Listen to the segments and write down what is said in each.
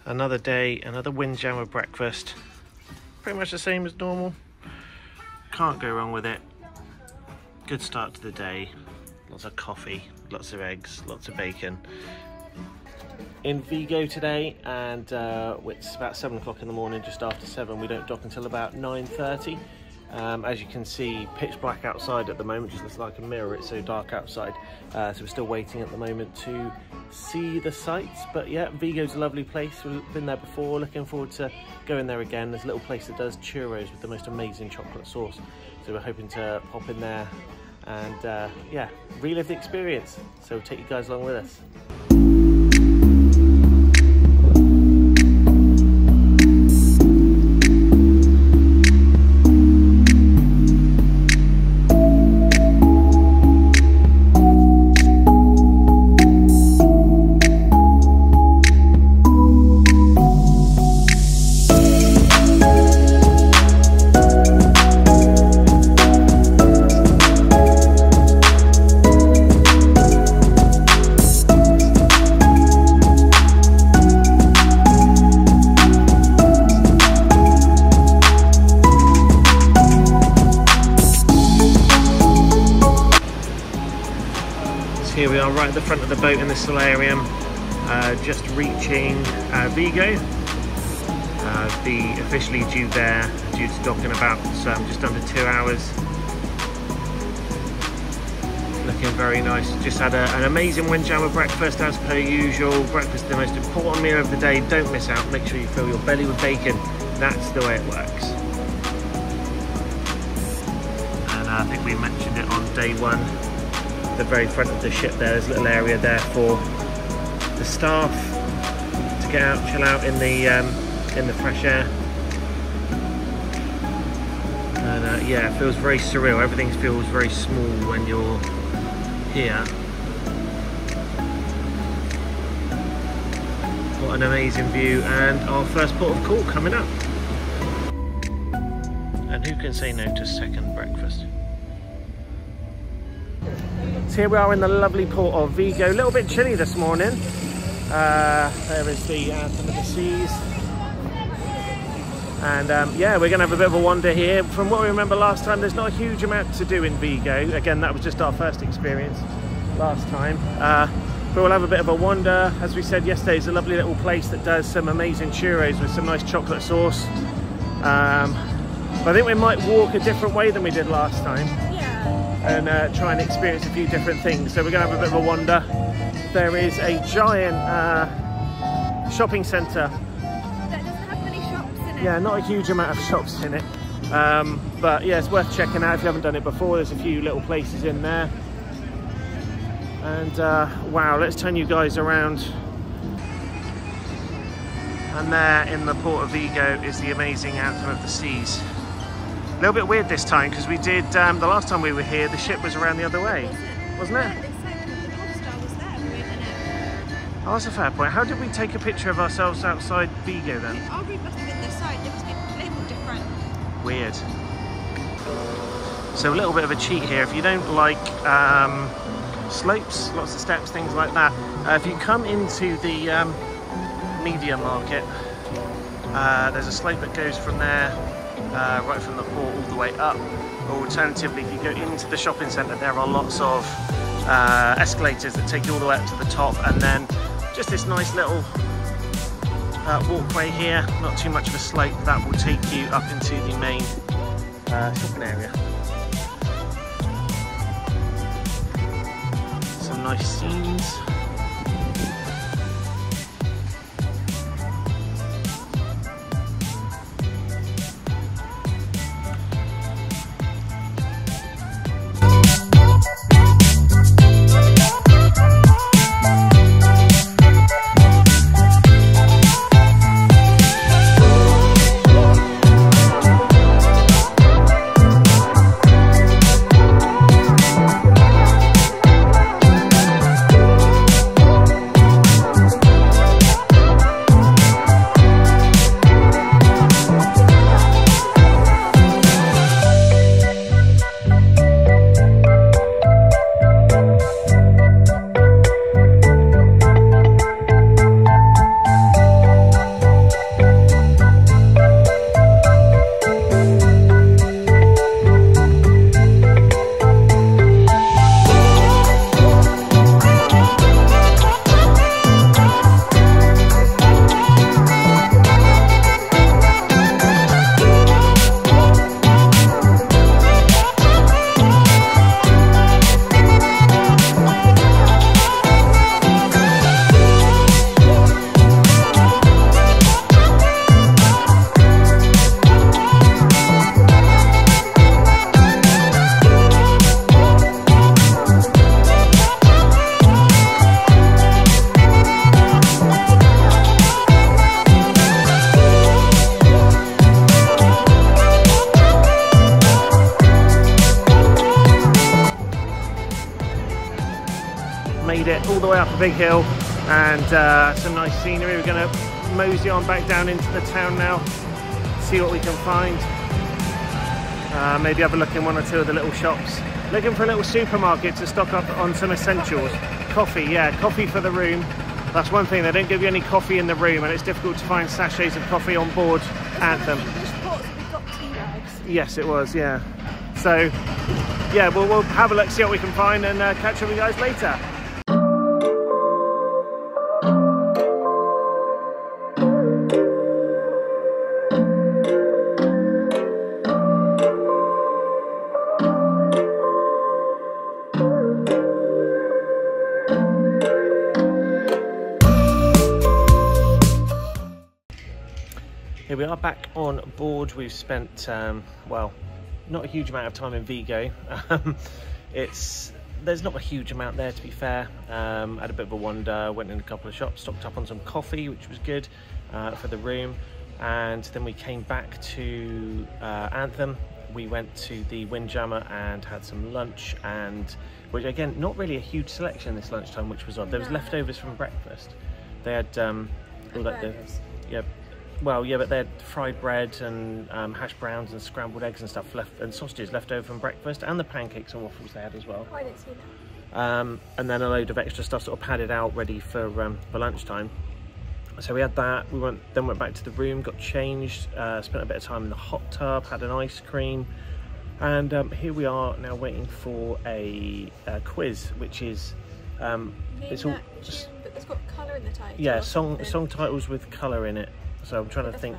Another day, another windjammer breakfast. Pretty much the same as normal. Can't go wrong with it. Good start to the day. Lots of coffee, lots of eggs, lots of bacon. In Vigo today, and it's about 7 o'clock in the morning, just after 7. We don't dock until about 9:30. As you can see, pitch black outside at the moment, just looks like a mirror, it's so dark outside. So we're still waiting at the moment to see the sights. But yeah, Vigo's a lovely place. We've been there before, looking forward to going there again. There's a little place that does churros with the most amazing chocolate sauce. So we're hoping to pop in there and yeah, relive the experience. So we'll take you guys along with us. Here we are right at the front of the boat in the solarium, just reaching Vigo. Be officially due to dock in about just under 2 hours. Looking very nice. Just had an amazing windjammer breakfast as per usual. Breakfast is the most important meal of the day. Don't miss out. Make sure you fill your belly with bacon. That's the way it works. And I think we mentioned it on day one. The very front of the ship there's a little area there for the staff to get out, chill out in the fresh air. And yeah, it feels very surreal. Everything feels very small when you're here. What an amazing view, and our first port of call coming up. And who can say no to second breakfast? So here we are in the lovely port of Vigo. A little bit chilly this morning. There is the Anthem of the seas. And yeah, we're going to have a bit of a wander here. From what we remember last time, there's not a huge amount to do in Vigo. Again, that was just our first experience last time. But we'll have a bit of a wander. As we said yesterday, it's a lovely little place that does some amazing churros with some nice chocolate sauce. But I think we might walk a different way than we did last time. And try and experience a few different things. So we're going to have a bit of a wander. There is a giant shopping centre. That doesn't have many shops in it. Yeah, not a huge amount of shops in it. But yeah, it's worth checking out if you haven't done it before. There's a few little places in there. And wow, let's turn you guys around. And there in the port of Vigo is the amazing Anthem of the Seas. A little bit weird this time because we did, the last time we were here, the ship was around the other way, wasn't it? Yeah, they said the North Star was there, we were in it. Oh, that's a fair point. How did we take a picture of ourselves outside Vigo then? Our group must have been this side, it must be labelled different. Weird. So a little bit of a cheat here. If you don't like slopes, lots of steps, things like that, if you come into the media market, there's a slope that goes from there, right from the port all the way up. Or alternatively, if you go into the shopping centre, there are lots of escalators that take you all the way up to the top, and then just this nice little walkway here, not too much of a slope, that will take you up into the main shopping area. Some nice scenes. made it all the way up a big hill, and some nice scenery. We're going to mosey on back down into the town now, see what we can find. Maybe have a look in one or two of the little shops. Looking for a little supermarket to stock up on some essentials. Coffee, yeah, coffee for the room. That's one thing, they don't give you any coffee in the room, and it's difficult to find sachets of coffee on board Anthem. Yes, it was, yeah. So, yeah, we'll have a look, see what we can find, and catch up with you guys later. Here we are back on board. We've spent, well, not a huge amount of time in Vigo. There's not a huge amount there, to be fair. Had a bit of a wander, went in a couple of shops, stocked up on some coffee, which was good for the room. And then we came back to Anthem. We went to the Windjammer and had some lunch, and which again, not really a huge selection this lunchtime, which was odd. There was leftovers from breakfast. They had all like well, yeah, but they had fried bread and hash browns and scrambled eggs and stuff left, and sausages left over from breakfast, and the pancakes and waffles they had as well. Oh, I didn't see that. And then a load of extra stuff sort of padded out, ready for lunchtime. So we had that. We went back to the room, got changed, spent a bit of time in the hot tub, had an ice cream, and here we are now waiting for a quiz, which is it's all just, but it's got colour in the title. Yeah, song titles with colour in it. So I'm trying to think,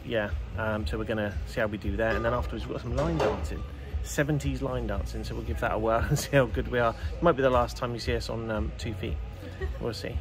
yeah, so we're going to see how we do there, and then afterwards we've got some line dancing, 70s line dancing, so we'll give that a whirl and see how good we are. It might be the last time you see us on 2 feet, we'll see.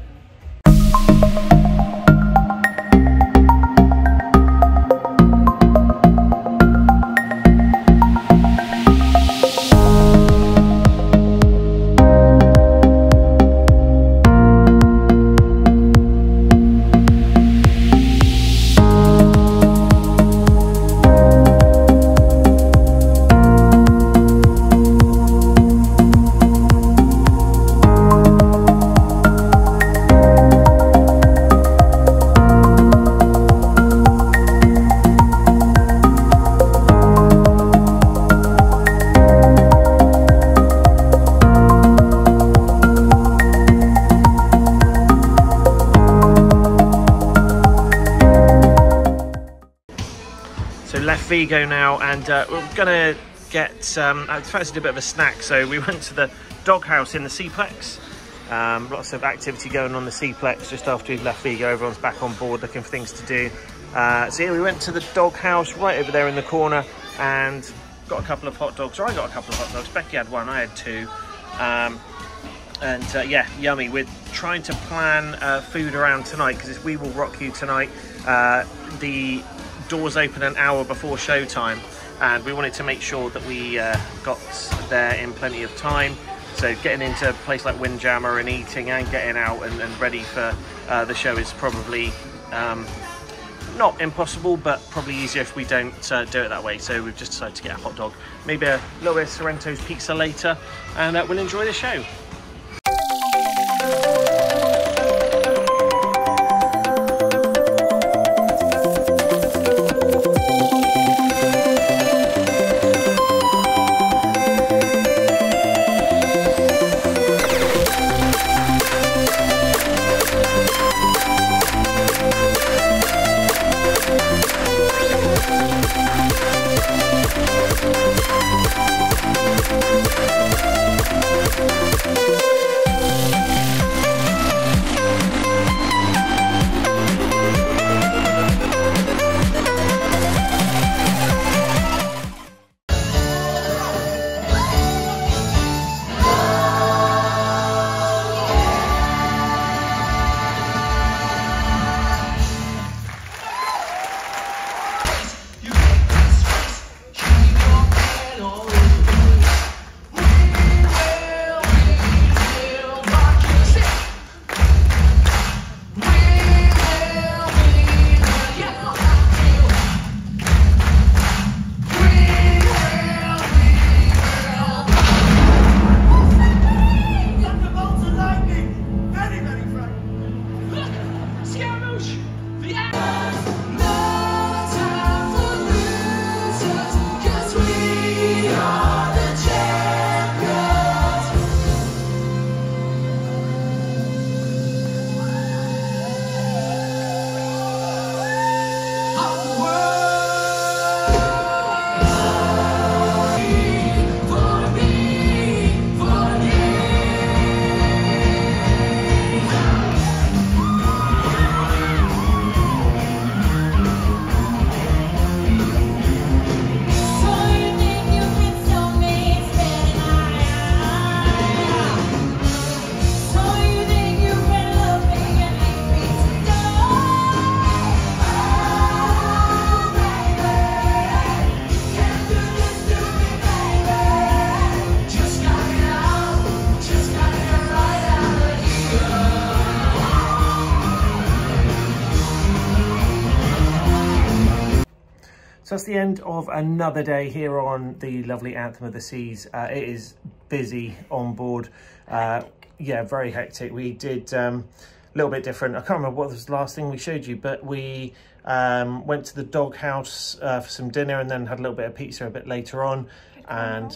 Vigo now, and we're gonna get I fancied a bit of a snack, so we went to the doghouse in the Seaplex. Lots of activity going on the Seaplex just after we've left Vigo. Everyone's back on board looking for things to do. So yeah, we went to the doghouse right over there in the corner and got a couple of hot dogs, or I got a couple of hot dogs. Becky had one, I had two. And yeah, yummy. We're trying to plan food around tonight because We Will Rock You tonight. The doors open an hour before showtime, and we wanted to make sure that we got there in plenty of time. So getting into a place like Windjammer and eating and getting out and ready for the show is probably not impossible, but probably easier if we don't do it that way. So we've just decided to get a hot dog, maybe a little bit of Sorrento's pizza later, and we'll enjoy the show. So that's the end of another day here on the lovely Anthem of the Seas. It is busy on board. Yeah, very hectic. We did a little bit different. I can't remember what was the last thing we showed you, but we went to the dog house for some dinner and then had a little bit of pizza a bit later on. And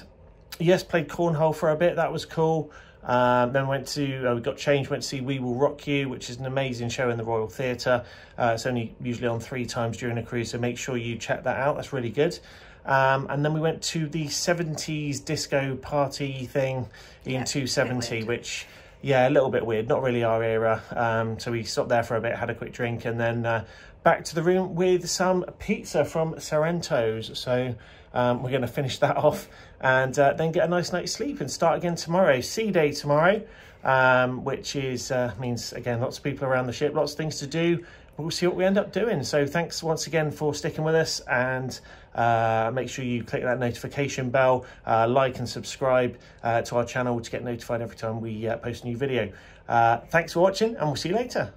yes, played cornhole for a bit. That was cool. Then went to, we got changed, went to see We Will Rock You, which is an amazing show in the Royal Theatre. It's only usually on 3 times during a cruise, so make sure you check that out. That's really good. And then we went to the 70s disco party thing in 270, which, yeah, a little bit weird, not really our era. So we stopped there for a bit, had a quick drink, and then back to the room with some pizza from Sorrento's. So we're going to finish that off and then get a nice night's sleep and start again tomorrow. Sea day tomorrow, which is means, again, lots of people around the ship, lots of things to do. We'll see what we end up doing. So thanks once again for sticking with us, and make sure you click that notification bell, like and subscribe to our channel to get notified every time we post a new video. Thanks for watching, and we'll see you later.